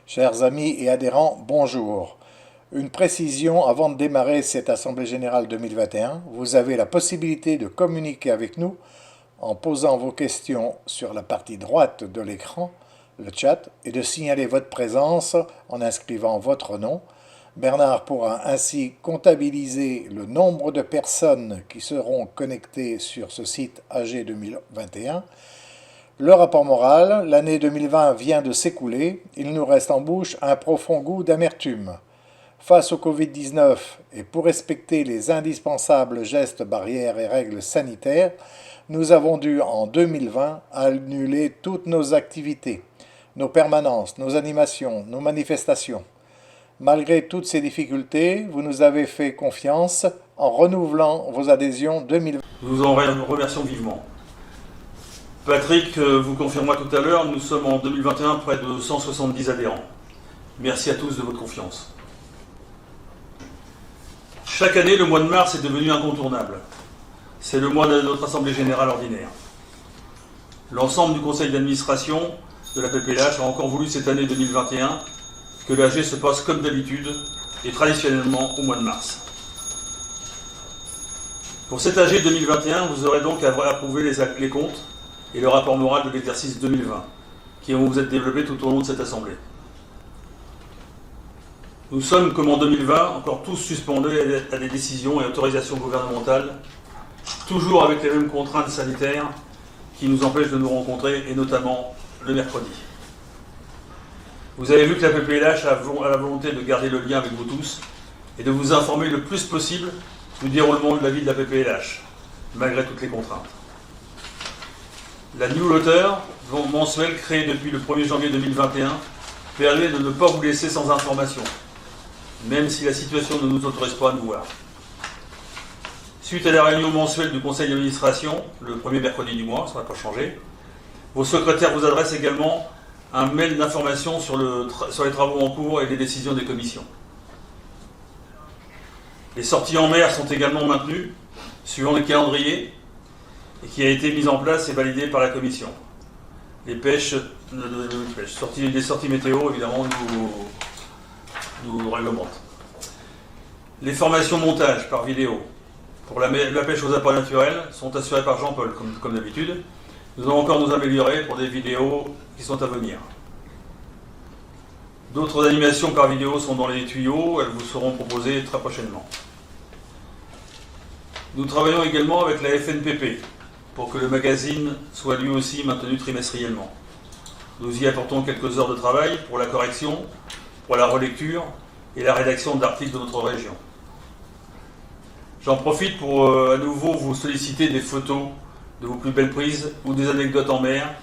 Chers amis et adhérents, bonjour. Une précision avant de démarrer cette Assemblée générale 2021, vous avez la possibilité de communiquer avec nous en posant vos questions sur la partie droite de l'écran, le chat, et de signaler votre présence en inscrivant votre nom. Bernard pourra ainsi comptabiliser le nombre de personnes qui seront connectées sur ce site AG 2021. Le rapport moral, l'année 2020 vient de s'écouler, il nous reste en bouche un profond goût d'amertume. Face au Covid-19 et pour respecter les indispensables gestes barrières et règles sanitaires, nous avons dû en 2020 annuler toutes nos activités, nos permanences, nos animations, nos manifestations. Malgré toutes ces difficultés, vous nous avez fait confiance en renouvelant vos adhésions 2020. Nous vous en remercions vivement. Patrick vous confirmera tout à l'heure, nous sommes en 2021 près de 170 adhérents. Merci à tous de votre confiance. Chaque année, le mois de mars est devenu incontournable. C'est le mois de notre Assemblée Générale ordinaire. L'ensemble du conseil d'administration de la PPLH a encore voulu cette année 2021 que l'AG se passe comme d'habitude et traditionnellement au mois de mars. Pour cet AG 2021, vous aurez donc à approuver les comptes et le rapport moral de l'exercice 2020, qui vont vous être développés tout au long de cette Assemblée. Nous sommes, comme en 2020, encore tous suspendus à des décisions et autorisations gouvernementales, toujours avec les mêmes contraintes sanitaires qui nous empêchent de nous rencontrer, et notamment le mercredi. Vous avez vu que la PPLH a la volonté de garder le lien avec vous tous et de vous informer le plus possible du déroulement de la vie de la PPLH, malgré toutes les contraintes. La newsletter mensuelle créée depuis le 1er janvier 2021 permet de ne pas vous laisser sans information, même si la situation ne nous autorise pas à nous voir. Suite à la réunion mensuelle du conseil d'administration, le premier mercredi du mois, ça n'a pas changé, vos secrétaires vous adressent également un mail d'information sur les travaux en cours et les décisions des commissions. Les sorties en mer sont également maintenues, suivant le calendrier, et qui a été mise en place et validée par la commission. Les sorties météo, évidemment, nous réglementent. Les formations montage par vidéo pour la pêche aux appâts naturels sont assurées par Jean-Paul, comme d'habitude. Nous allons encore nous améliorer pour des vidéos qui sont à venir. D'autres animations par vidéo sont dans les tuyaux, elles vous seront proposées très prochainement. Nous travaillons également avec la FNPP pour que le magazine soit lui aussi maintenu trimestriellement. Nous y apportons quelques heures de travail pour la correction, pour la relecture et la rédaction d'articles de notre région. J'en profite pour à nouveau vous solliciter des photos de vos plus belles prises ou des anecdotes en mer,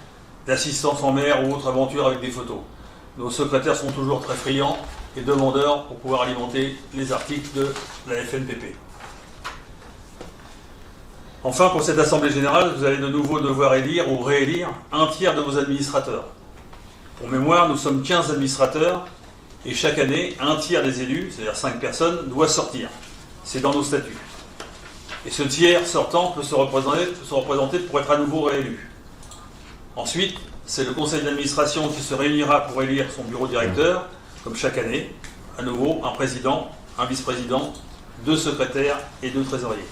d'assistance en mer ou autres aventures avec des photos. Nos secrétaires sont toujours très friands et demandeurs pour pouvoir alimenter les articles de la FNPP. Enfin, pour cette Assemblée Générale, vous allez de nouveau devoir élire ou réélire un tiers de vos administrateurs. Pour mémoire, nous sommes 15 administrateurs et chaque année, un tiers des élus, c'est-à-dire 5 personnes, doit sortir. C'est dans nos statuts. Et ce tiers sortant peut se représenter pour être à nouveau réélu. Ensuite, c'est le conseil d'administration qui se réunira pour élire son bureau directeur, comme chaque année, à nouveau un président, un vice-président, 2 secrétaires et 2 trésoriers.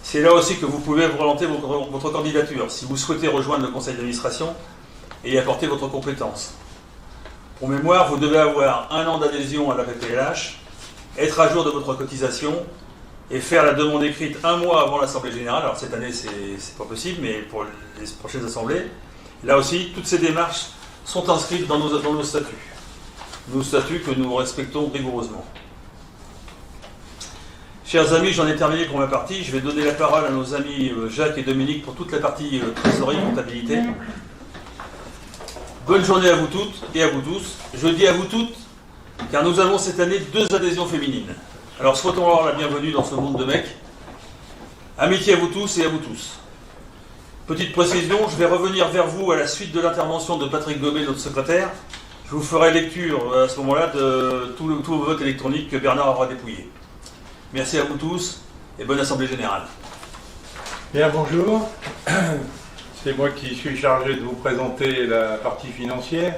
C'est là aussi que vous pouvez présenter votre candidature, si vous souhaitez rejoindre le conseil d'administration et y apporter votre compétence. Pour mémoire, vous devez avoir 1 an d'adhésion à la PPLH, être à jour de votre cotisation et faire la demande écrite 1 mois avant l'Assemblée Générale. Alors cette année, c'est pas possible, mais pour les prochaines assemblées, là aussi, toutes ces démarches sont inscrites dans nos statuts. Nos statuts que nous respectons rigoureusement. Chers amis, j'en ai terminé pour ma partie. Je vais donner la parole à nos amis Jacques et Dominique pour toute la partie trésorerie et comptabilité. Bonne journée à vous toutes et à vous tous. Je dis à vous toutes, car nous avons cette année 2 adhésions féminines. Alors souhaitons-leur la bienvenue dans ce monde de mecs. Amitié à vous tous et à vous tous. Petite précision, je vais revenir vers vous à la suite de l'intervention de Patrick Gobet, notre secrétaire. Je vous ferai lecture à ce moment-là de tout le vote électronique que Bernard aura dépouillé. Merci à vous tous et bonne Assemblée Générale. Bien, bonjour. C'est moi qui suis chargé de vous présenter la partie financière.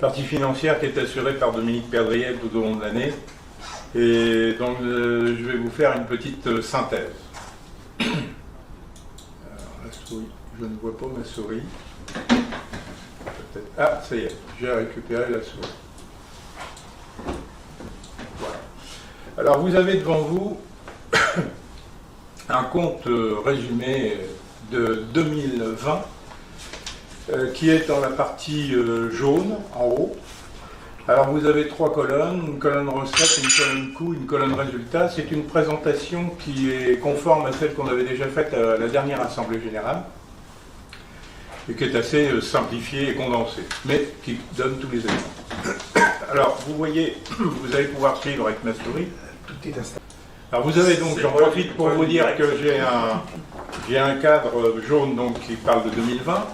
Partie financière qui est assurée par Dominique Perdriel tout au long de l'année. Et donc je vais vous faire une petite synthèse. Alors la souris, je ne vois pas ma souris. Peut-être. Ah, ça y est, j'ai récupéré la souris. Voilà. Alors vous avez devant vous un compte résumé de 2020 qui est dans la partie jaune en haut. Alors vous avez trois colonnes, une colonne recette, une colonne coût, une colonne résultat. C'est une présentation qui est conforme à celle qu'on avait déjà faite à la dernière Assemblée Générale et qui est assez simplifiée et condensée, mais qui donne tous les éléments. Alors vous voyez, vous allez pouvoir suivre avec ma souris. Tout est installé. Alors vous avez donc, j'en profite pour vous dire que j'ai un cadre jaune donc, qui parle de 2020.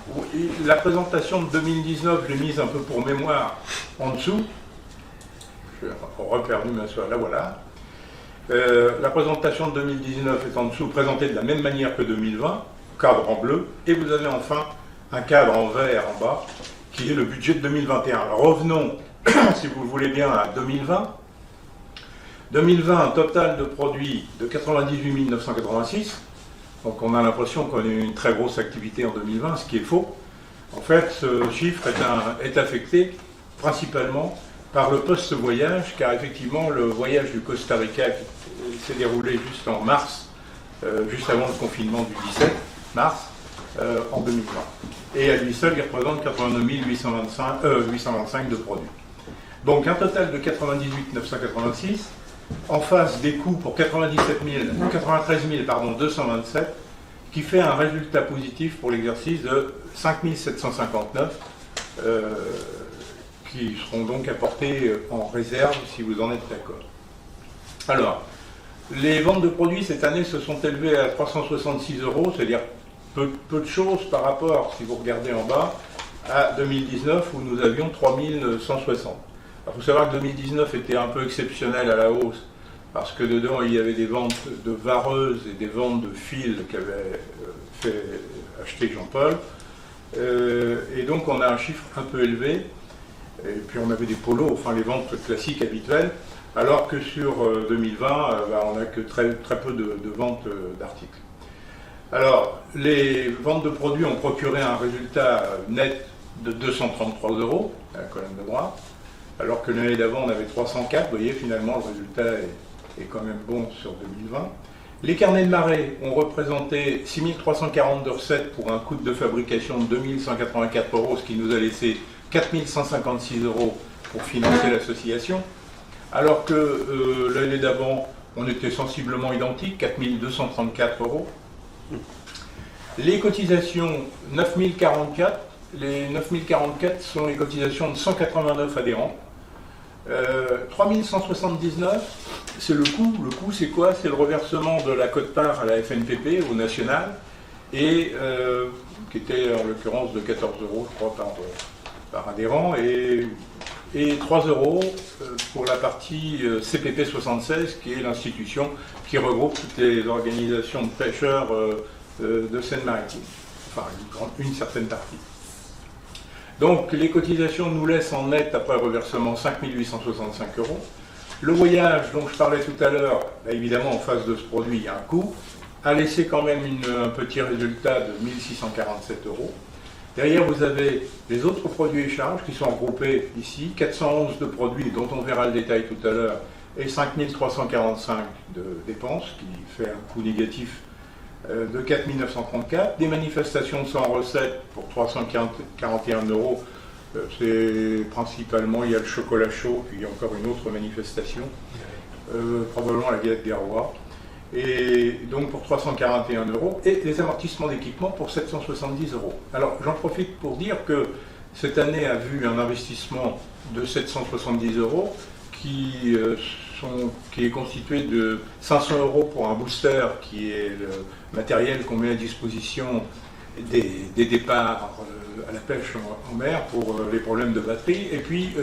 La présentation de 2019, je l'ai mise un peu pour mémoire en dessous. J'ai reperdu ma soirée, là voilà. La présentation de 2019 est en dessous, présentée de la même manière que 2020, cadre en bleu. Et vous avez enfin un cadre en vert en bas, qui est le budget de 2021. Alors revenons, si vous le voulez bien, à 2020. 2020, un total de produits de 98 986. Donc on a l'impression qu'on a eu une très grosse activité en 2020, ce qui est faux. En fait, ce chiffre est affecté principalement par le post-voyage, car effectivement, le voyage du Costa Rica s'est déroulé juste en mars, juste avant le confinement du 17 mars, en 2020. Et à lui seul, il représente 89 825 de produits. Donc un total de 98 986. En face des coûts pour 93 227, qui fait un résultat positif pour l'exercice de 5 759, qui seront donc apportés en réserve si vous en êtes d'accord. Alors, les ventes de produits cette année se sont élevées à 366 euros, c'est-à-dire peu de choses par rapport, si vous regardez en bas, à 2019 où nous avions 3160. Il faut savoir que 2019 était un peu exceptionnel à la hausse parce que dedans il y avait des ventes de vareuses et des ventes de fils qu'avait fait acheter Jean-Paul. Et donc on a un chiffre un peu élevé. Et puis on avait des polos, enfin les ventes classiques habituelles, alors que sur 2020, on n'a que très peu de ventes d'articles. Alors, les ventes de produits ont procuré un résultat net de 233 euros, à la colonne de droite. Alors que l'année d'avant, on avait 304. Vous voyez, finalement, le résultat est quand même bon sur 2020. Les carnets de marée ont représenté 6 340 de recettes pour un coût de fabrication de 2 184 euros, ce qui nous a laissé 4 156 euros pour financer l'association. Alors que l'année d'avant, on était sensiblement identique, 4 234 euros. Les cotisations, 9 044. Les 9 044 sont les cotisations de 189 adhérents. 3179, c'est le coût. Le coût, c'est quoi? C'est le reversement de la quote-part à la FNPP, au national, et qui était en l'occurrence de 14 euros, je crois, par adhérent, et 3 euros pour la partie CPP 76, qui est l'institution qui regroupe toutes les organisations de pêcheurs de Seine-Maritime, enfin une certaine partie. Donc les cotisations nous laissent en net, après reversement, 5 865 euros. Le voyage dont je parlais tout à l'heure, évidemment en face de ce produit, il y a un coût, a laissé quand même un petit résultat de 1 647 euros. Derrière, vous avez les autres produits et charges qui sont regroupés ici, 411 de produits dont on verra le détail tout à l'heure, et 5 345 de dépenses, qui fait un coût négatif de 4 934, des manifestations sans recettes pour 341 euros, c'est principalement, il y a le chocolat chaud, puis il y a encore une autre manifestation, probablement la galette des rois, et donc pour 341 euros, et les amortissements d'équipement pour 770 euros. Alors j'en profite pour dire que cette année a vu un investissement de 770 euros qui est constitué de 500 euros pour un booster qui est le matériel qu'on met à disposition des départs à la pêche en mer pour les problèmes de batterie, et puis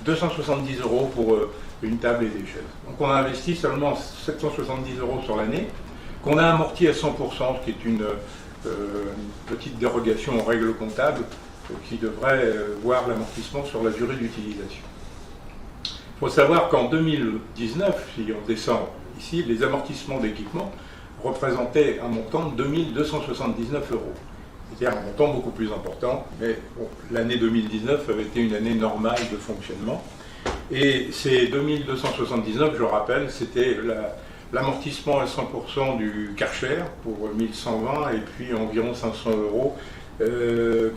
270 euros pour une table et des chaises. Donc on a investi seulement 770 euros sur l'année, qu'on a amorti à 100%, ce qui est une petite dérogation aux règles comptables, qui devrait voir l'amortissement sur la durée d'utilisation. Il faut savoir qu'en 2019, si on descend ici, les amortissements d'équipement représentaient un montant de 2279 euros. C'est-à-dire un montant beaucoup plus important, mais bon, l'année 2019 avait été une année normale de fonctionnement. Et ces 2279, je rappelle, c'était l'amortissement à 100% du Karcher pour 1120 et puis environ 500 euros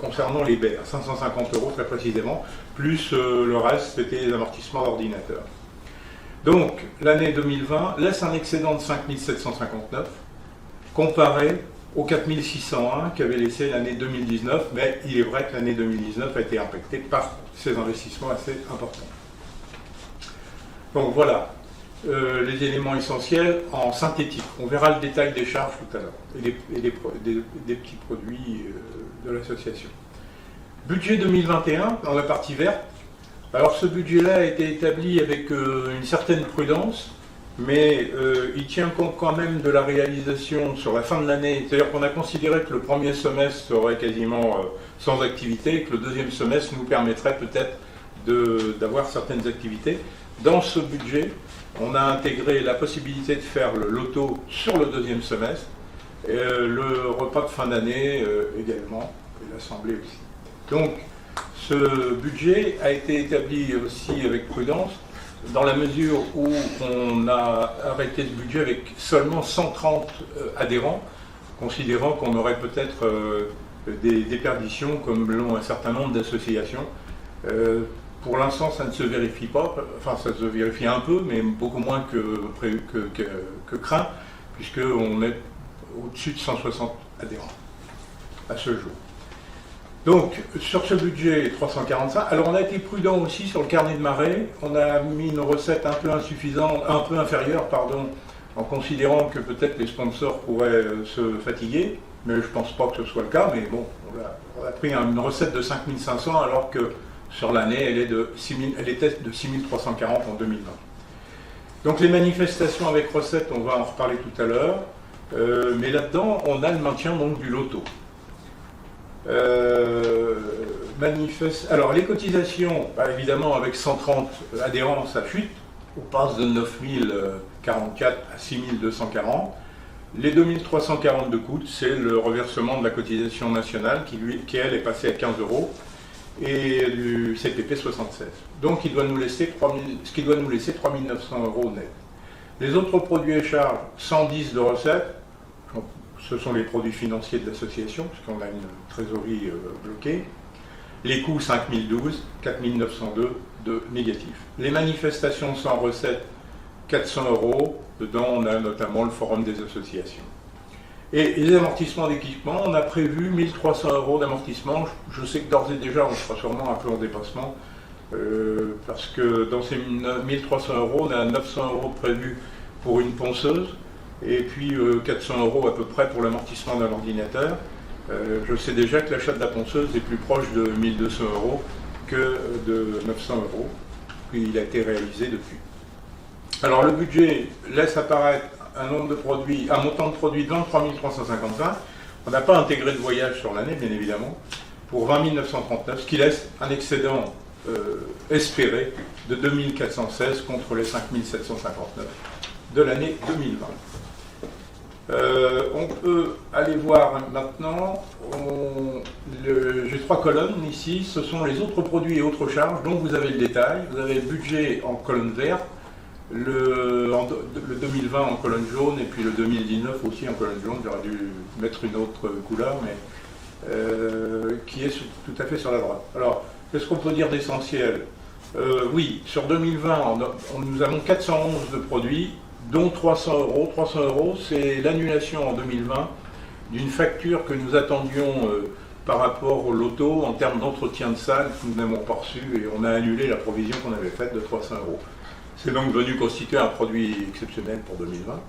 concernant les BER, 550 euros très précisément, plus le reste, c'était les amortissements d'ordinateur. Donc, l'année 2020 laisse un excédent de 5759, comparé aux 4601 qu'avait laissé l'année 2019, mais il est vrai que l'année 2019 a été impactée par ces investissements assez importants. Donc voilà, les éléments essentiels en synthétique. On verra le détail des charges tout à l'heure, et des petits produits de l'association. Budget 2021, dans la partie verte. Alors ce budget-là a été établi avec une certaine prudence, mais il tient compte quand même de la réalisation sur la fin de l'année. C'est-à-dire qu'on a considéré que le premier semestre serait quasiment sans activité, et que le deuxième semestre nous permettrait peut-être d'avoir certaines activités. Dans ce budget, on a intégré la possibilité de faire le loto sur le deuxième semestre, le repas de fin d'année également, et l'Assemblée aussi. Donc, ce budget a été établi aussi avec prudence, dans la mesure où on a arrêté ce budget avec seulement 130 adhérents, considérant qu'on aurait peut-être des déperditions comme l'ont un certain nombre d'associations. Pour l'instant, ça ne se vérifie pas, enfin ça se vérifie un peu, mais beaucoup moins que craint, puisqu'on est au-dessus de 160 adhérents à ce jour. Donc, sur ce budget 345, alors on a été prudent aussi sur le carnet de marée, on a mis une recette un peu insuffisante, un peu inférieure, pardon, en considérant que peut-être les sponsors pourraient se fatiguer, mais je ne pense pas que ce soit le cas, mais bon, on a pris une recette de 5500 alors que sur l'année, elle était de 6340 en 2020. Donc les manifestations avec recettes, on va en reparler tout à l'heure, mais là-dedans, on a le maintien donc du loto. Alors les cotisations, évidemment avec 130 adhérents ça chute, on passe de 9044 à 6240. Les 2340 de coûts, c'est le reversement de la cotisation nationale qui elle est passée à 15 euros et du CPP 76. Donc ce qui doit nous laisser 3900 euros net. Les autres produits et charges, 110 de recettes. Ce sont les produits financiers de l'association, puisqu'on a une trésorerie bloquée. Les coûts, 5012, 4902 de négatifs. Les manifestations sans recettes, 400 euros. Dedans, on a notamment le forum des associations. Et les amortissements d'équipement, on a prévu 1300 euros d'amortissement. Je sais que d'ores et déjà, on sera sûrement un peu en dépassement, parce que dans ces 1300 euros, on a 900 euros prévus pour une ponceuse, et puis 400 euros à peu près pour l'amortissement d'un ordinateur. Je sais déjà que l'achat de la ponceuse est plus proche de 1200 euros que de 900 euros. Puis il a été réalisé depuis. Alors le budget laisse apparaître un montant de produits de 23 355. On n'a pas intégré de voyage sur l'année, bien évidemment, pour 20 939, ce qui laisse un excédent espéré de 2416 contre les 5 759 de l'année 2020. On peut aller voir maintenant, j'ai 3 colonnes ici, ce sont les autres produits et autres charges dont vous avez le détail. Vous avez le budget en colonne verte, le 2020 en colonne jaune et puis le 2019 aussi en colonne jaune. J'aurais dû mettre une autre couleur, mais qui est tout à fait sur la droite. Alors, qu'est-ce qu'on peut dire d'essentiel? Oui, sur 2020, nous avons 411 de produits, dont 300 euros. 300 euros, c'est l'annulation en 2020 d'une facture que nous attendions par rapport au loto en termes d'entretien de salle que nous n'avons pas reçu, et on a annulé la provision qu'on avait faite de 300 euros. C'est donc venu constituer un produit exceptionnel pour 2020.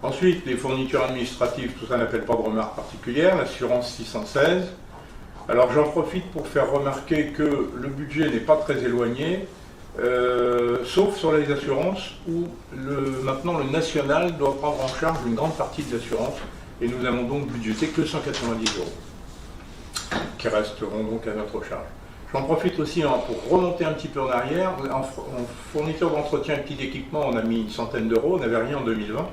Ensuite, les fournitures administratives, tout ça n'appelle pas de remarque particulière. L'assurance 616. Alors j'en profite pour faire remarquer que le budget n'est pas très éloigné, sauf sur les assurances où maintenant le national doit prendre en charge une grande partie de l'assurance, et nous avons donc budgété que 190 euros. qui resteront donc à notre charge. J'en profite aussi pour remonter un petit peu en arrière. En fourniture d'entretien et petits équipements, on a mis une centaine d'euros, on n'avait rien en 2020.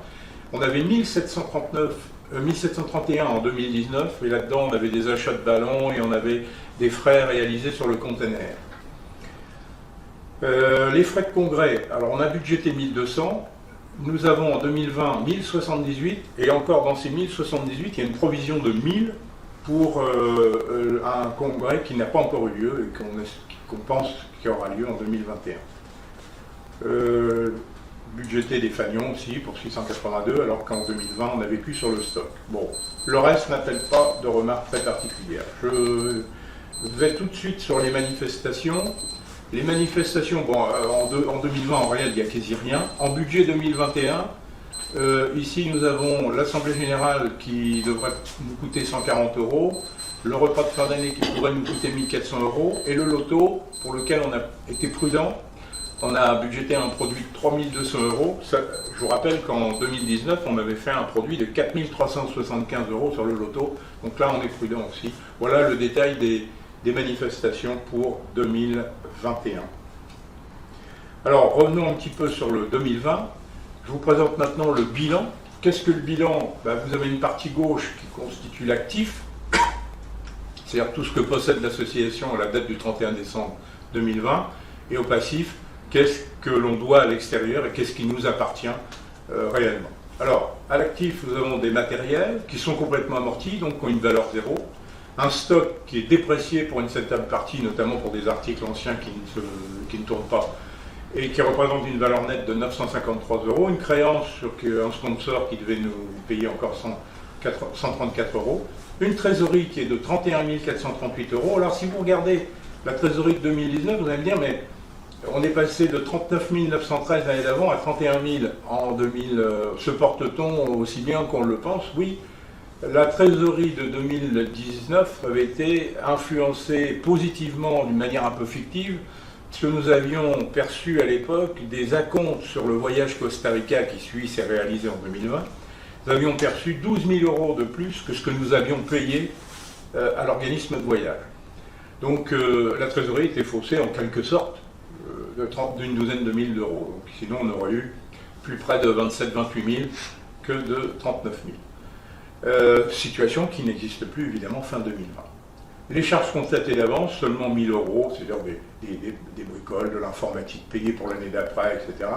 On avait 1731 en 2019, et là-dedans on avait des achats de ballons et on avait des frais réalisés sur le container. Les frais de congrès, alors on a budgété 1200, nous avons en 2020 1078, et encore dans ces 1078, il y a une provision de 1000 pour un congrès qui n'a pas encore eu lieu et qu'on pense qu'il aura lieu en 2021. Budgété des fanions aussi pour 682, alors qu'en 2020 on avait plus sur le stock. Bon, le reste n'appelle pas de remarques très particulières. Je vais tout de suite sur les manifestations. Les manifestations, bon, en 2020 en réel il n'y a quasi rien. En budget 2021, ici nous avons l'Assemblée Générale qui devrait nous coûter 140 euros, le repas de fin d'année qui pourrait nous coûter 1400 euros, et le loto pour lequel on a été prudent. On a budgété un produit de 3200 euros. Ça, je vous rappelle qu'en 2019, on avait fait un produit de 4375 euros sur le loto. Donc là, on est prudent aussi. Voilà le détail des manifestations pour 2021. Alors, revenons un petit peu sur le 2020. Je vous présente maintenant le bilan. Qu'est-ce que le bilan? Vous avez une partie gauche qui constitue l'actif, c'est-à-dire tout ce que possède l'association à la date du 31 décembre 2020, et au passif, qu'est-ce que l'on doit à l'extérieur et qu'est-ce qui nous appartient réellement. Alors, à l'actif, nous avons des matériels qui sont complètement amortis, donc qui ont une valeur zéro. Un stock qui est déprécié pour une certaine partie, notamment pour des articles anciens qui ne tournent pas, et qui représente une valeur nette de 953 euros. Une créance sur un sponsor qui devait nous payer encore 134 euros. Une trésorerie qui est de 31 438 euros. Alors, si vous regardez la trésorerie de 2019, vous allez me dire, mais on est passé de 39 913 l'année d'avant à 31 000 en 2000. Se porte-t-on aussi bien qu'on le pense? Oui. La trésorerie de 2019 avait été influencée positivement d'une manière un peu fictive, parce que nous avions perçu à l'époque des acomptes sur le voyage Costa Rica qui s'est réalisé en 2020. Nous avions perçu 12 000 euros de plus que ce que nous avions payé à l'organisme de voyage. Donc la trésorerie était faussée en quelque sorte d'une douzaine de mille d'euros. Donc, sinon, on aurait eu plus près de 27-28 000 que de 39 000. Situation qui n'existe plus, évidemment, fin 2020. Les charges constatées d'avance, seulement 1 000 euros, c'est-à-dire des bricoles, de l'informatique payée pour l'année d'après, etc.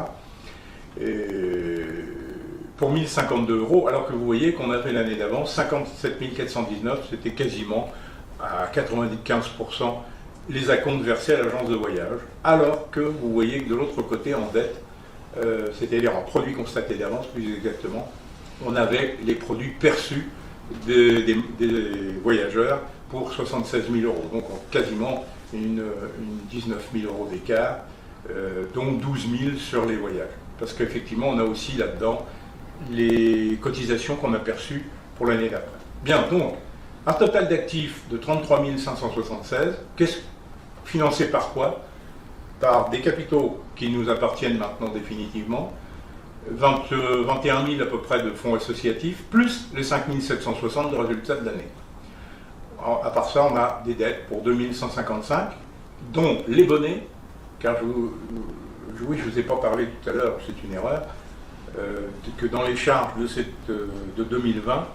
Pour 1 052 euros, alors que vous voyez qu'on avait l'année d'avant 57 419, c'était quasiment à 95% les acomptes versés à l'agence de voyage, alors que vous voyez que de l'autre côté, en dette, c'est-à-dire en produits constatés d'avance plus exactement, on avait les produits perçus des voyageurs pour 76 000 euros, donc quasiment une 19 000 euros d'écart, dont 12 000 sur les voyages. Parce qu'effectivement, on a aussi là-dedans les cotisations qu'on a perçues pour l'année d'après. Bien, donc, un total d'actifs de 33 576, financé par quoi? Par des capitaux qui nous appartiennent maintenant définitivement, 21 000 à peu près de fonds associatifs, plus les 5 760 de résultats de l'année. À part ça, on a des dettes pour 2 155, dont les bonnets, car je vous ai pas parlé tout à l'heure, c'est une erreur, que dans les charges de 2020,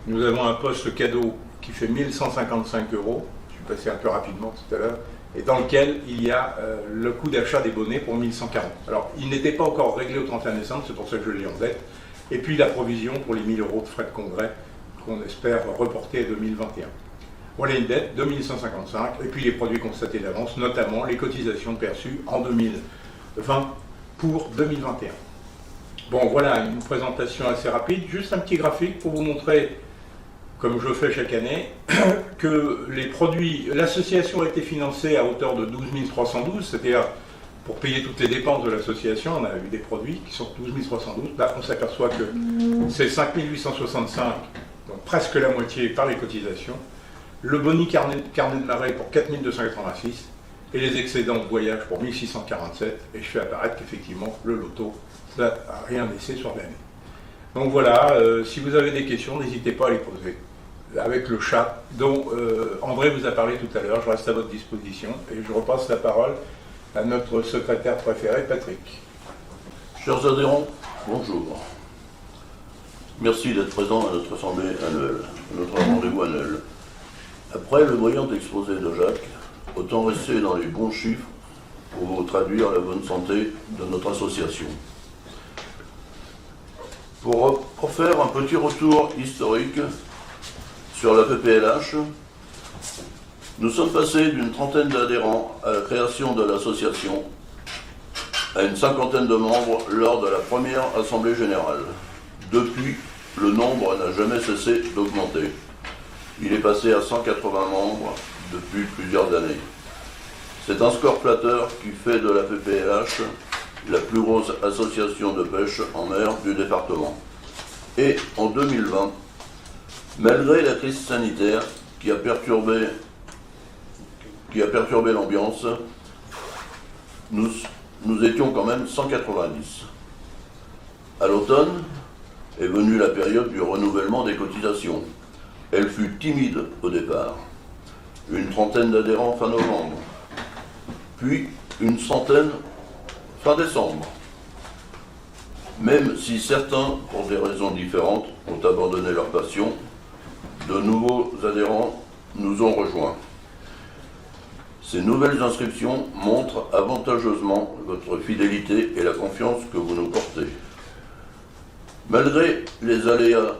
nous avons un poste cadeau qui fait 1 155 euros, je suis passé un peu rapidement tout à l'heure, et dans lequel il y a le coût d'achat des bonnets pour 1140. Alors, il n'était pas encore réglé au 31 décembre, c'est pour ça que je l'ai en dette. Et puis la provision pour les 1 000 euros de frais de congrès qu'on espère reporter à 2021. Voilà une dette, 2155, et puis les produits constatés d'avance, notamment les cotisations perçues en 2020 pour 2021. Bon, voilà une présentation assez rapide, juste un petit graphique pour vous montrer, comme je le fais chaque année, que les produits, l'association a été financée à hauteur de 12 312, c'est-à-dire pour payer toutes les dépenses de l'association, on a eu des produits qui sont 12 312. Là, on s'aperçoit que c'est 5 865, donc presque la moitié par les cotisations. Le boni carnet de marée pour 4 286 et les excédents de voyage pour 1647. Et je fais apparaître qu'effectivement, le loto, ça n'a rien laissé sur l'année. Donc voilà, si vous avez des questions, n'hésitez pas à les poser. avec le chat, dont André vous a parlé tout à l'heure. Je reste à votre disposition et je repasse la parole à notre secrétaire préféré, Patrick. Chers adhérents, bonjour. Merci d'être présents à notre assemblée annuelle, à notre rendez-vous annuel. Après le brillant exposé de Jacques, autant rester dans les bons chiffres pour vous traduire la bonne santé de notre association. Pour faire un petit retour historique sur la PPLH, nous sommes passés d'une trentaine d'adhérents à la création de l'association à une cinquantaine de membres lors de la première Assemblée Générale. Depuis, le nombre n'a jamais cessé d'augmenter. Il est passé à 180 membres depuis plusieurs années. C'est un score flatteur qui fait de la PPLH la plus grosse association de pêche en mer du département. Et en 2020, malgré la crise sanitaire qui a perturbé l'ambiance, nous étions quand même 190. À l'automne est venue la période du renouvellement des cotisations. Elle fut timide au départ. Une trentaine d'adhérents fin novembre, puis une centaine fin décembre. Même si certains, pour des raisons différentes, ont abandonné leur passion, de nouveaux adhérents nous ont rejoints. Ces nouvelles inscriptions montrent avantageusement votre fidélité et la confiance que vous nous portez. Malgré les aléas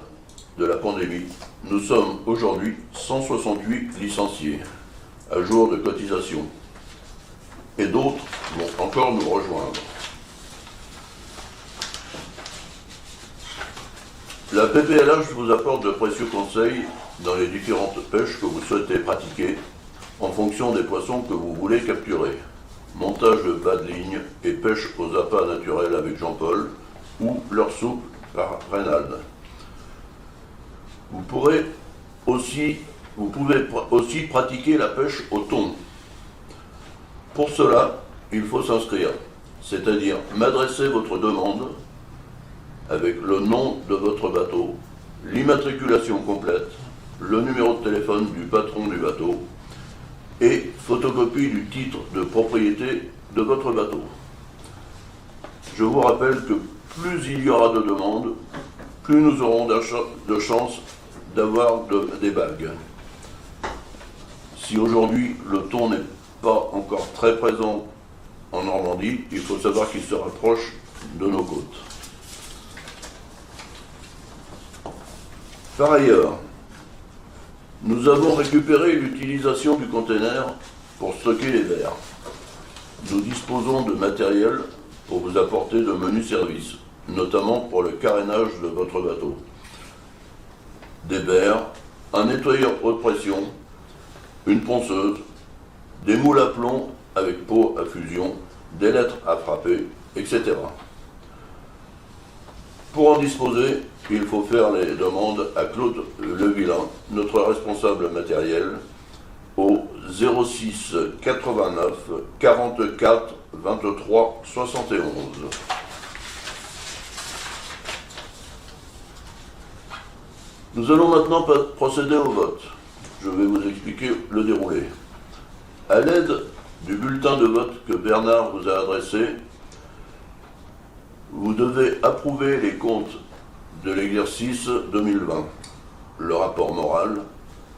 de la pandémie, nous sommes aujourd'hui 168 licenciés à jour de cotisation et d'autres vont encore nous rejoindre. La PPLH vous apporte de précieux conseils dans les différentes pêches que vous souhaitez pratiquer en fonction des poissons que vous voulez capturer. Montage de bas de ligne et pêche aux appâts naturels avec Jean-Paul ou leur soupe par Reynald. Vous pouvez aussi pratiquer la pêche au thon. Pour cela, il faut s'inscrire, c'est-à-dire m'adresser votre demande avec le nom de votre bateau, l'immatriculation complète, le numéro de téléphone du patron du bateau et photocopie du titre de propriété de votre bateau. Je vous rappelle que plus il y aura de demandes, plus nous aurons de chances d'avoir des bagues. Si aujourd'hui le thon n'est pas encore très présent en Normandie, il faut savoir qu'il se rapproche de nos côtes. Par ailleurs, nous avons récupéré l'utilisation du conteneur pour stocker les verres. Nous disposons de matériel pour vous apporter de menus services, notamment pour le carénage de votre bateau. Des verres, un nettoyeur haute pression, une ponceuse, des moules à plomb avec pot à fusion, des lettres à frapper, etc. Pour en disposer, il faut faire les demandes à Claude Levillain, notre responsable matériel, au 06 89 44 23 71. Nous allons maintenant procéder au vote. Je vais vous expliquer le déroulé. À l'aide du bulletin de vote que Bernard vous a adressé, vous devez approuver les comptes de l'exercice 2020, le rapport moral,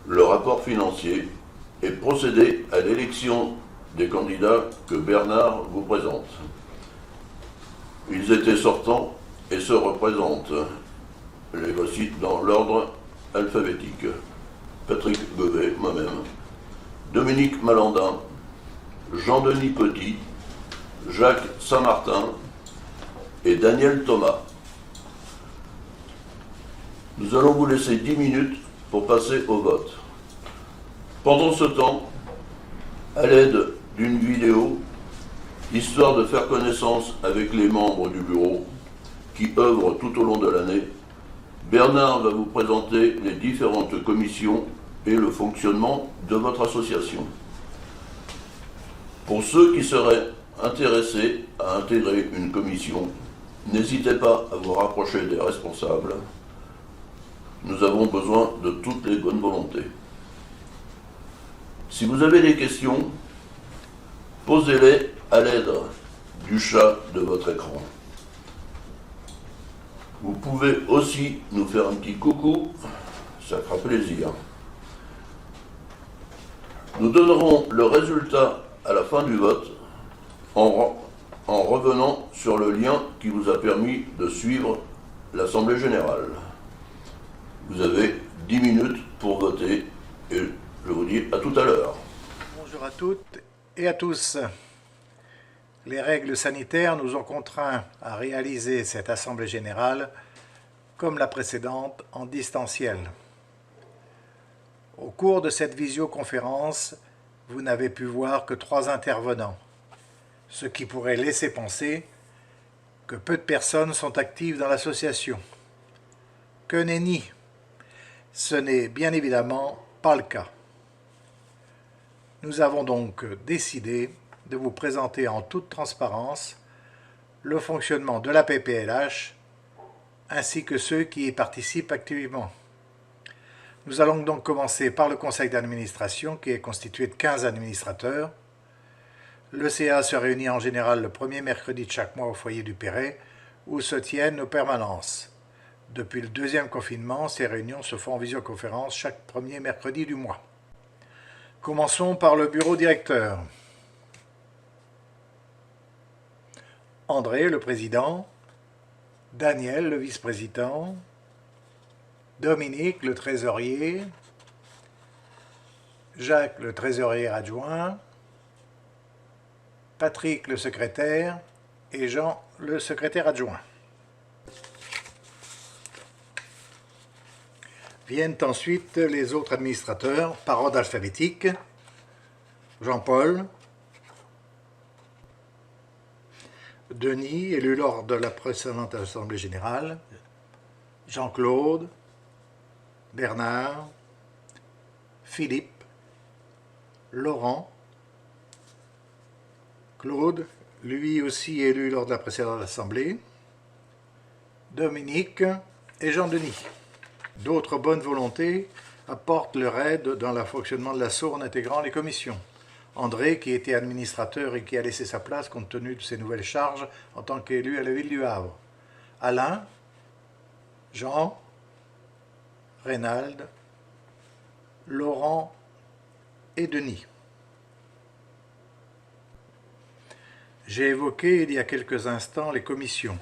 le rapport financier et procéder à l'élection des candidats que Bernard vous présente. Ils étaient sortants et se représentent. Les voici dans l'ordre alphabétique. Patrick Beauvais, moi-même, Dominique Malandin, Jean-Denis Petit, Jacques Saint-Martin et Daniel Thomas. Nous allons vous laisser 10 minutes pour passer au vote. Pendant ce temps, à l'aide d'une vidéo, histoire de faire connaissance avec les membres du bureau qui œuvrent tout au long de l'année, Bernard va vous présenter les différentes commissions et le fonctionnement de votre association. Pour ceux qui seraient intéressés à intégrer une commission, n'hésitez pas à vous rapprocher des responsables Nous avons besoin de toutes les bonnes volontés. Si vous avez des questions, posez-les à l'aide du chat de votre écran. Vous pouvez aussi nous faire un petit coucou, ça fera plaisir. Nous donnerons le résultat à la fin du vote en revenant sur le lien qui vous a permis de suivre l'Assemblée générale. Vous avez 10 minutes pour voter et je vous dis à tout à l'heure. Bonjour à toutes et à tous. Les règles sanitaires nous ont contraints à réaliser cette Assemblée générale, comme la précédente, en distanciel. Au cours de cette visioconférence, vous n'avez pu voir que 3 intervenants, ce qui pourrait laisser penser que peu de personnes sont actives dans l'association. Que nenni! Ce n'est bien évidemment pas le cas. Nous avons donc décidé de vous présenter en toute transparence le fonctionnement de la PPLH ainsi que ceux qui y participent activement. Nous allons donc commencer par le conseil d'administration qui est constitué de 15 administrateurs. Le CA se réunit en général le premier mercredi de chaque mois au foyer du Perret où se tiennent nos permanences. Depuis le 2e confinement, ces réunions se font en visioconférence chaque premier mercredi du mois. Commençons par le bureau directeur. André, le président, Daniel, le vice-président, Dominique, le trésorier, Jacques, le trésorier adjoint, Patrick, le secrétaire, et Jean, le secrétaire adjoint. Viennent ensuite les autres administrateurs par ordre alphabétique. Jean-Paul, Denis, élu lors de la précédente Assemblée générale, Jean-Claude, Bernard, Philippe, Laurent, Claude, lui aussi élu lors de la précédente Assemblée, Dominique et Jean-Denis. D'autres bonnes volontés apportent leur aide dans le fonctionnement de l'ASSO en intégrant les commissions. André, qui était administrateur et qui a laissé sa place compte tenu de ses nouvelles charges en tant qu'élu à la ville du Havre. Alain, Jean, Reynald, Laurent et Denis. J'ai évoqué il y a quelques instants les commissions.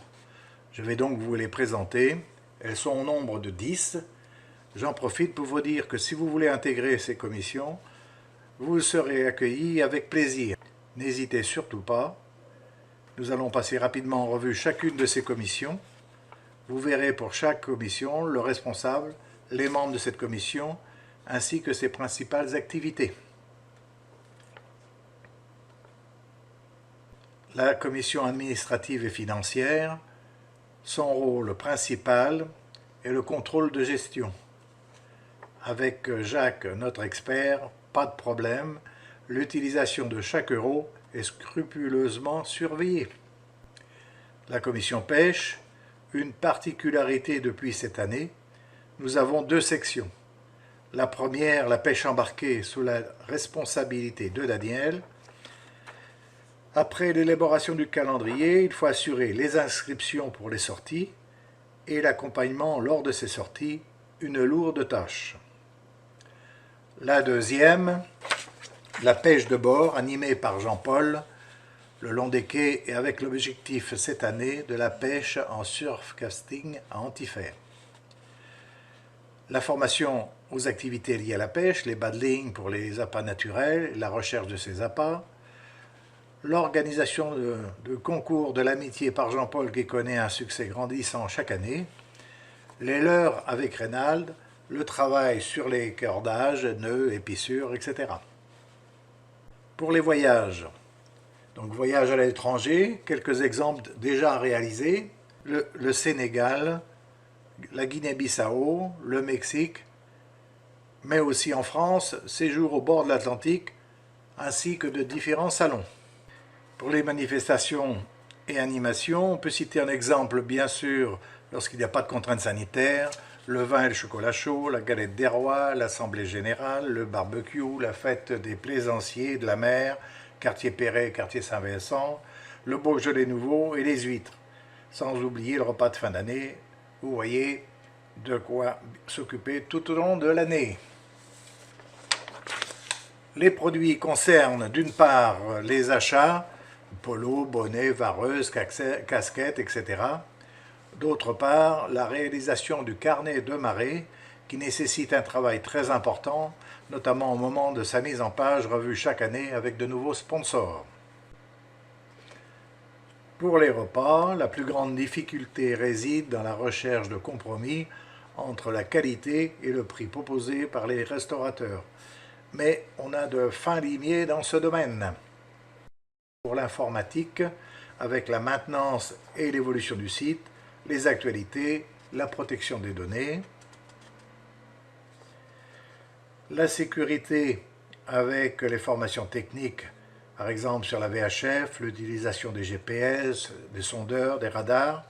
Je vais donc vous les présenter. Elles sont au nombre de 10. J'en profite pour vous dire que si vous voulez intégrer ces commissions, vous serez accueillis avec plaisir. N'hésitez surtout pas. Nous allons passer rapidement en revue chacune de ces commissions. Vous verrez pour chaque commission le responsable, les membres de cette commission, ainsi que ses principales activités. La commission administrative et financière, son rôle principal est le contrôle de gestion. Avec Jacques, notre expert, pas de problème, l'utilisation de chaque euro est scrupuleusement surveillée. La commission pêche, une particularité depuis cette année, nous avons 2 sections. La première, la pêche embarquée sous la responsabilité de Daniel. Après l'élaboration du calendrier, il faut assurer les inscriptions pour les sorties et l'accompagnement lors de ces sorties, une lourde tâche. La deuxième, la pêche de bord, animée par Jean-Paul, le long des quais et avec l'objectif cette année de la pêche en surfcasting à Antifer. La formation aux activités liées à la pêche, les badlings pour les appâts naturels, la recherche de ces appâts, l'organisation de concours de l'amitié par Jean-Paul qui connaît un succès grandissant chaque année, les leurres avec Reynald, le travail sur les cordages, nœuds, épissures, etc. Pour les voyages, donc voyage à l'étranger, quelques exemples déjà réalisés, le Sénégal, la Guinée-Bissau, le Mexique, mais aussi en France, séjour au bord de l'Atlantique, ainsi que de différents salons. Pour les manifestations et animations, on peut citer un exemple, bien sûr, lorsqu'il n'y a pas de contraintes sanitaires, le vin et le chocolat chaud, la galette des rois, l'assemblée générale, le barbecue, la fête des plaisanciers de la mer, quartier Perret, quartier Saint-Vincent, le Beaujolais nouveau et les huîtres. Sans oublier le repas de fin d'année. Vous voyez de quoi s'occuper tout au long de l'année. Les produits concernent d'une part les achats, polo, bonnet, vareuse, casquette, etc. D'autre part, la réalisation du carnet de marée qui nécessite un travail très important, notamment au moment de sa mise en page revue chaque année avec de nouveaux sponsors. Pour les repas, la plus grande difficulté réside dans la recherche de compromis entre la qualité et le prix proposé par les restaurateurs. Mais on a de fins limiers dans ce domaine. Pour l'informatique, avec la maintenance et l'évolution du site, les actualités, la protection des données, la sécurité avec les formations techniques, par exemple sur la VHF, l'utilisation des GPS, des sondeurs, des radars,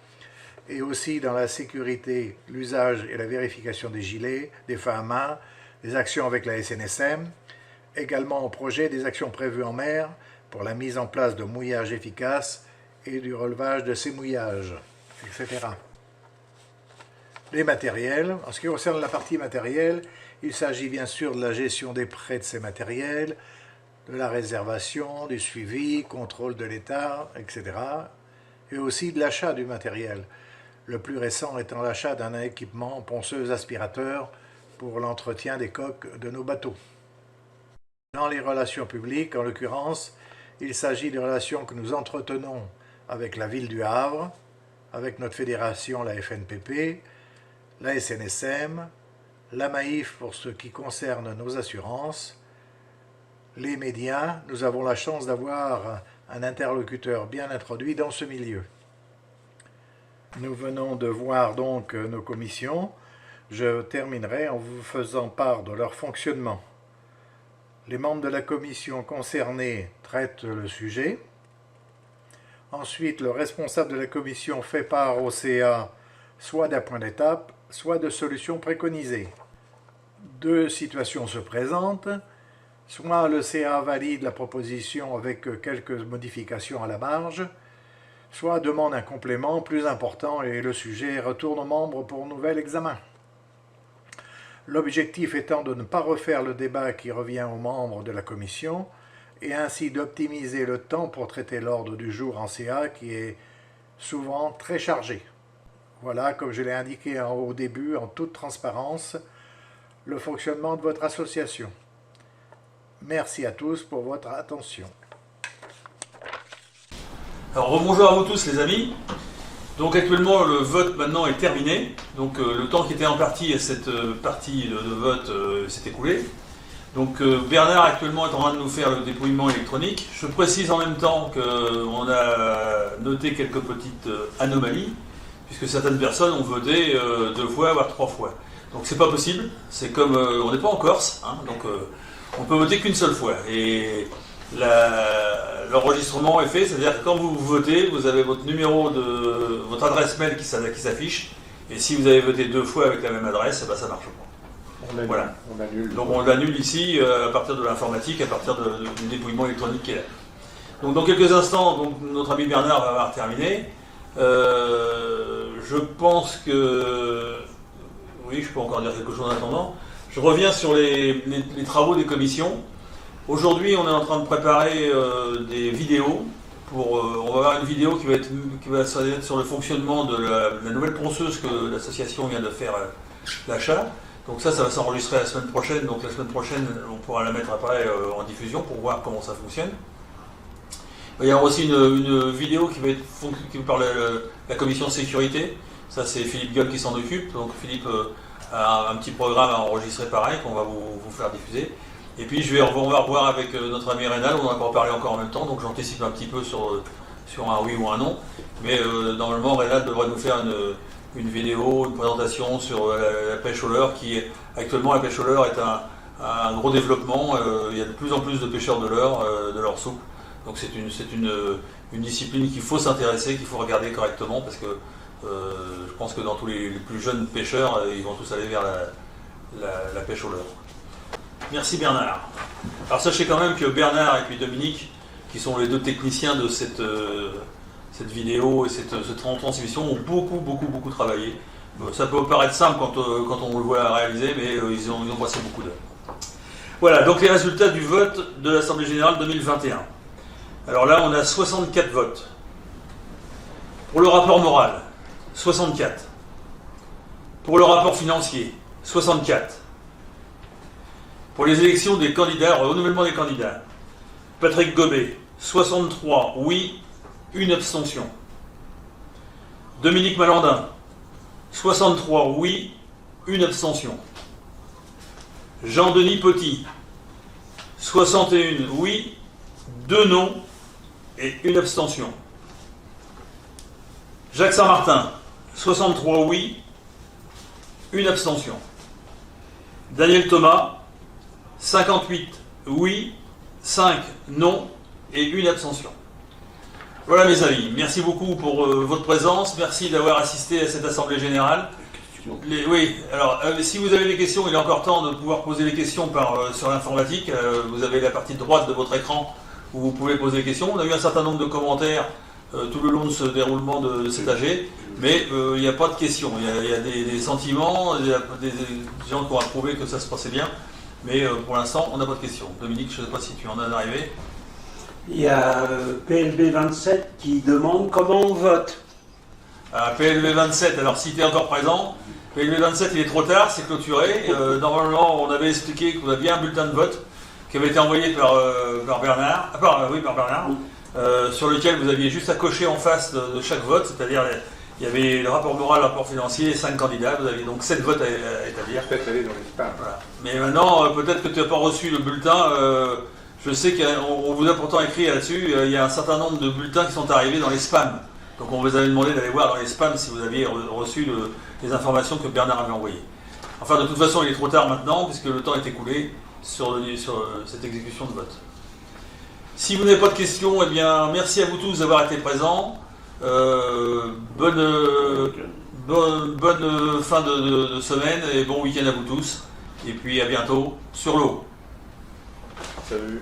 et aussi dans la sécurité, l'usage et la vérification des gilets, des fins à main, des actions avec la SNSM, également au projet des actions prévues en mer pour la mise en place de mouillages efficaces et du relevage de ces mouillages, etc. Les matériels, en ce qui concerne la partie matérielle, il s'agit bien sûr de la gestion des prêts de ces matériels, de la réservation, du suivi, contrôle de l'état, etc. Et aussi de l'achat du matériel. Le plus récent étant l'achat d'un équipement ponceuse-aspirateur pour l'entretien des coques de nos bateaux. Dans les relations publiques, en l'occurrence, il s'agit des relations que nous entretenons avec la ville du Havre, avec notre fédération, la FNPP, la SNSM, la Maïf pour ce qui concerne nos assurances, les médias. Nous avons la chance d'avoir un interlocuteur bien introduit dans ce milieu. Nous venons de voir donc nos commissions. Je terminerai en vous faisant part de leur fonctionnement. Les membres de la commission concernée traitent le sujet. Ensuite, le responsable de la commission fait part au CA soit d'un point d'étape, soit de solutions préconisées. Deux situations se présentent. Soit le CA valide la proposition avec quelques modifications à la marge, soit demande un complément plus important et le sujet retourne aux membres pour nouvel examen. L'objectif étant de ne pas refaire le débat qui revient aux membres de la commission et ainsi d'optimiser le temps pour traiter l'ordre du jour en CA qui est souvent très chargé. Voilà, comme je l'ai indiqué au début, en toute transparence, le fonctionnement de votre association. Merci à tous pour votre attention. Alors rebonjour à vous tous les amis. Donc actuellement le vote maintenant est terminé. Donc le temps qui était en partie à cette partie de vote s'est écoulé. Donc Bernard actuellement est en train de nous faire le dépouillement électronique. Je précise en même temps qu'on a noté quelques petites anomalies, puisque certaines personnes ont voté 2 fois, voire 3 fois. Donc c'est pas possible, c'est comme on n'est pas en Corse, hein, donc on peut voter qu'une seule fois. Et l'enregistrement est fait, c'est-à-dire que quand vous votez, vous avez votre numéro de votre adresse mail qui s'affiche, et si vous avez voté 2 fois avec la même adresse, ben ça marche pas. Voilà. On annule. Donc on l'annule ici à partir de l'informatique, à partir du dépouillement électronique qui est là. Donc dans quelques instants, donc, notre ami Bernard va avoir terminé. Je pense que... Oui, je peux encore dire quelque chose en attendant. Je reviens sur les travaux des commissions. Aujourd'hui, on est en train de préparer des vidéos. On va avoir une vidéo qui va être sur le fonctionnement de la nouvelle ponceuse que l'association vient de faire l'achat. Donc ça va s'enregistrer la semaine prochaine. Donc la semaine prochaine, on pourra la mettre après en diffusion pour voir comment ça fonctionne. Il y aura aussi une vidéo qui va être par la commission de sécurité. Ça, c'est Philippe Gueule qui s'en occupe. Donc Philippe a un petit programme à enregistrer pareil qu'on va vous faire diffuser. Et puis on va revoir avec notre ami Rénal, on en a pas parlé encore en même temps, donc j'anticipe un petit peu sur un oui ou un non. Mais normalement, Rénal devrait nous faire une vidéo, une présentation sur la pêche au leurre, actuellement la pêche au leurre est un gros développement. Il y a de plus en plus de pêcheurs de leurre souple. Donc c'est une discipline qu'il faut s'intéresser, qu'il faut regarder correctement, parce que Je pense que dans tous les plus jeunes pêcheurs, ils vont tous aller vers la pêche au leurre. Merci Bernard. Alors sachez quand même que Bernard et puis Dominique, qui sont les deux techniciens de cette vidéo et cette transmission, ont beaucoup travaillé. Ça peut paraître simple quand on le voit réaliser, mais ils ont passé beaucoup d'heures. Voilà, donc les résultats du vote de l'Assemblée Générale 2021. Alors là, on a 64 votes. Pour le rapport moral, 64. Pour le rapport financier, 64. Pour les élections des candidats, le renouvellement des candidats, Patrick Gobet, 63 oui, une abstention. Dominique Malandin, 63 oui, une abstention. Jean-Denis Poty, 61 oui, 2 non et une abstention. Jacques Saint-Martin, 63 oui, une abstention. Daniel Thomas, 58 oui, 5 non et une abstention. Voilà mes amis, merci beaucoup pour votre présence, merci d'avoir assisté à cette Assemblée Générale. Oui, alors si vous avez des questions, il est encore temps de pouvoir poser les questions sur l'informatique. Vous avez la partie droite de votre écran où vous pouvez poser des questions. On a eu un certain nombre de commentaires tout le long de ce déroulement de cet AG, mais il n'y a pas de questions. Il y a des sentiments, il y a des gens qui ont approuvé que ça se passait bien, mais pour l'instant, on n'a pas de questions. Dominique, je ne sais pas si tu en as arrivé. Il y a PLB27 qui demande comment on vote. PLB27, alors si tu es encore présent, PLB27 il est trop tard, c'est clôturé. Normalement, on avait expliqué qu'on avait un bulletin de vote qui avait été envoyé par Bernard, par Bernard, sur lequel vous aviez juste à cocher en face de chaque vote, c'est-à-dire il y avait le rapport moral, le rapport financier, 5 candidats, vous aviez donc 7 votes à établir. Peut-être aller dans les spams. Voilà. Mais maintenant, peut-être que tu n'as pas reçu le bulletin. Je sais qu'on vous a pourtant écrit là-dessus, il y a un certain nombre de bulletins qui sont arrivés dans les spams. Donc on vous avait demandé d'aller voir dans les spams si vous aviez reçu les informations que Bernard avait envoyées. Enfin, de toute façon, il est trop tard maintenant, puisque le temps est écoulé sur cette exécution de vote. Si vous n'avez pas de questions, eh bien, merci à vous tous d'avoir été présents. Bonne fin de semaine et bon week-end à vous tous. Et puis à bientôt sur l'eau. Salut.